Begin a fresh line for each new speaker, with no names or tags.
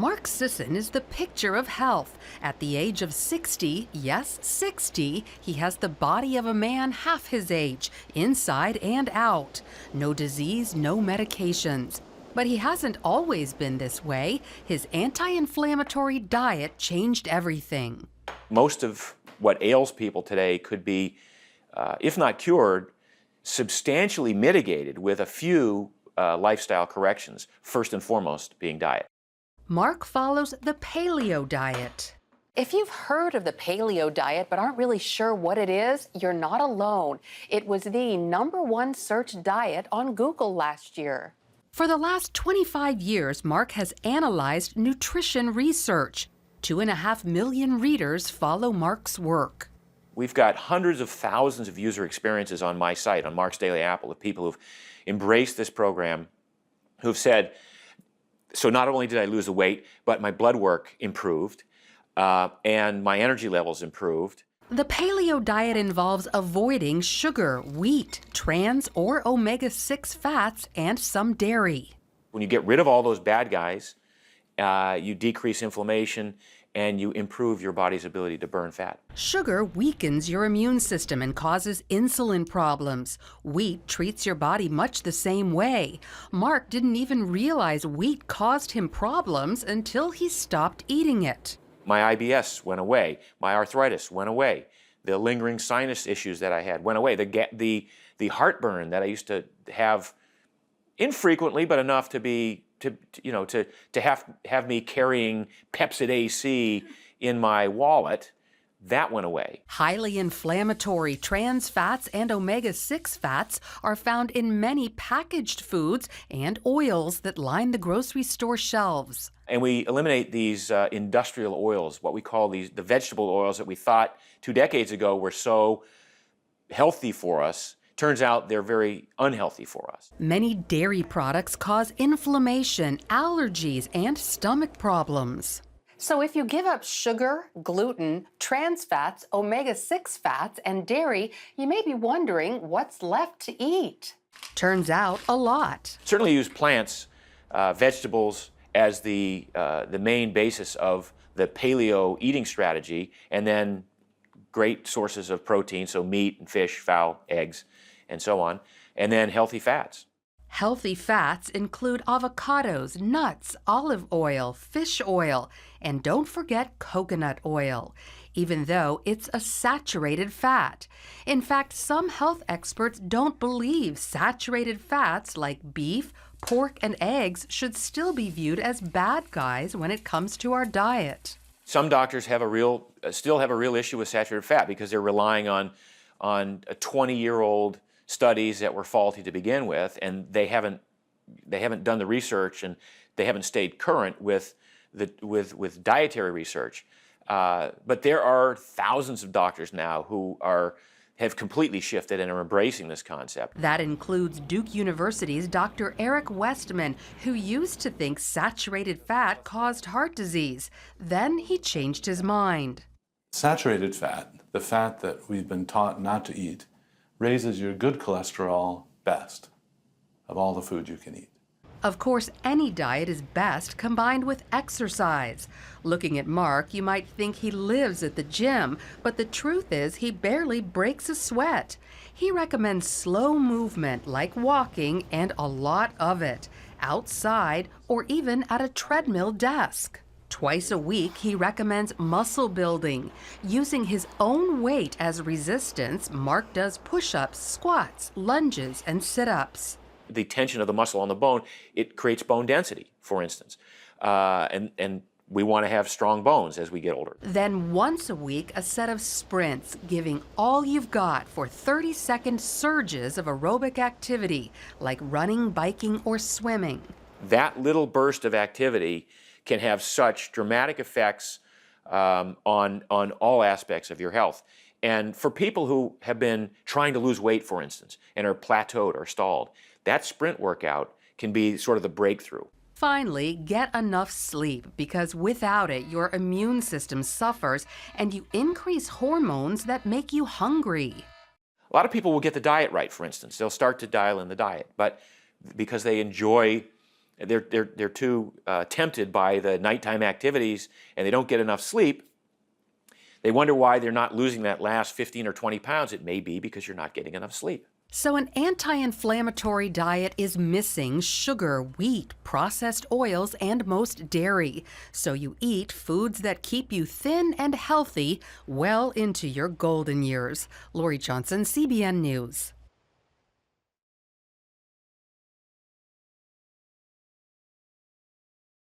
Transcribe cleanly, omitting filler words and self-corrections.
Mark Sisson is the picture of health. At the age of 60, yes, 60, he has the body of a man half his age, inside and out. No disease, no medications. But he hasn't always been this way. His anti-inflammatory diet changed everything.
Most of what ails people today could be, if not cured, substantially mitigated with a few lifestyle corrections, first and foremost being diet.
Mark follows the Paleo diet.
If you've heard of the Paleo diet but aren't really sure what it is, you're not alone. It was the #1 search diet on Google last year.
For the last 25 years, Mark has analyzed nutrition research. 2.5 million readers follow Mark's work.
We've got hundreds of thousands of user experiences on my site, on Mark's Daily Apple, of people who've embraced this program, who've said, so not only did I lose the weight, but my blood work improved, and my energy levels improved.
The Paleo diet involves avoiding sugar, wheat, trans or omega-6 fats, and some dairy.
When you get rid of all those bad guys, you decrease inflammation and you improve your body's ability to burn fat.
Sugar weakens your immune system and causes insulin problems. Wheat treats your body much the same way. Mark didn't even realize wheat caused him problems until he stopped eating it.
My IBS went away. My arthritis went away. The lingering sinus issues that I had went away. The heartburn that I used to have infrequently, but enough to be to have me carrying Pepsid AC in my wallet, that went away.
Highly inflammatory trans fats and omega-6 fats are found in many packaged foods and oils that line the grocery store shelves.
And we eliminate these industrial oils, what we call the vegetable oils that we thought 2 decades ago were so healthy for us. Turns out they're very unhealthy for us.
Many dairy products cause inflammation, allergies, and stomach problems.
So if you give up sugar, gluten, trans fats, omega-6 fats, and dairy, you may be wondering what's left to eat.
Turns out a lot.
Certainly use plants, vegetables, as the main basis of the paleo eating strategy, and then great sources of protein, so meat and fish, fowl, eggs, and so on, and then healthy fats.
Healthy fats include avocados, nuts, olive oil, fish oil, and don't forget coconut oil, even though it's a saturated fat. In fact, some health experts don't believe saturated fats like beef, pork, and eggs should still be viewed as bad guys when it comes to our diet.
Some doctors still have a real issue with saturated fat because they're relying on 20-year-old studies that were faulty to begin with, and they haven't done the research, and they haven't stayed current with dietary research. But there are thousands of doctors now who have completely shifted and are embracing this concept.
That includes Duke University's Dr. Eric Westman, who used to think saturated fat caused heart disease. Then he changed his mind.
Saturated fat, the fat that we've been taught not to eat, raises your good cholesterol best of all the food you can eat.
Of course, any diet is best combined with exercise. Looking at Mark, you might think he lives at the gym, but the truth is he barely breaks a sweat. He recommends slow movement like walking and a lot of it, outside or even at a treadmill desk. Twice a week, he recommends muscle building. Using his own weight as resistance, Mark does push-ups, squats, lunges, and sit-ups.
The tension of the muscle on the bone, it creates bone density, for instance. And we want to have strong bones as we get older.
Then once a week, a set of sprints, giving all you've got for 30-second surges of aerobic activity, like running, biking, or swimming.
That little burst of activity can have such dramatic effects on all aspects of your health. And for people who have been trying to lose weight, for instance, and are plateaued or stalled, that sprint workout can be sort of the breakthrough.
Finally, get enough sleep, because without it, your immune system suffers and you increase hormones that make you hungry.
A lot of people will get the diet right, for instance. They'll start to dial in the diet, but because they enjoy they're too tempted by the nighttime activities and they don't get enough sleep, they wonder why they're not losing that last 15 or 20 pounds. It may be because you're not getting enough sleep.
So an anti-inflammatory diet is missing sugar, wheat, processed oils, and most dairy. So you eat foods that keep you thin and healthy well into your golden years. Lori Johnson, CBN News.